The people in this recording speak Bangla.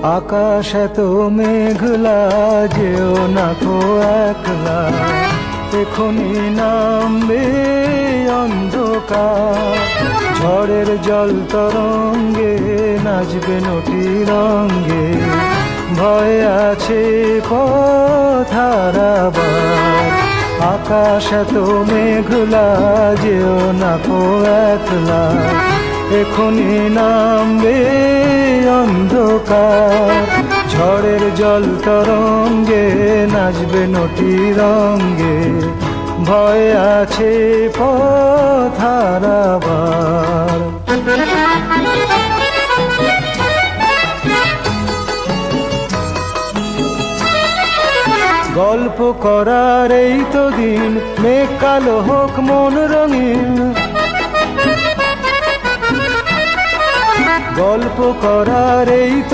আকাশ এত মেঘলা, যেও না কো একলা, এখনি নামবে অন্ধকার। ঝড়ের জল তরঙ্গে নাচবে নটি রঙ্গে, ভয় আছে পথ হারাবার। আকাশ এত মেঘলা, যেও না কো একলা, এখনি নামবে অন্ধকার। ঝড়ের জল তরঙ্গে নাচবে নটি রঙ্গে, ভয় আছে পথ হারাবার। গল্প করার এই তো দিন, মেঘ কালো হোক মন রঙিন। গল্প করার এই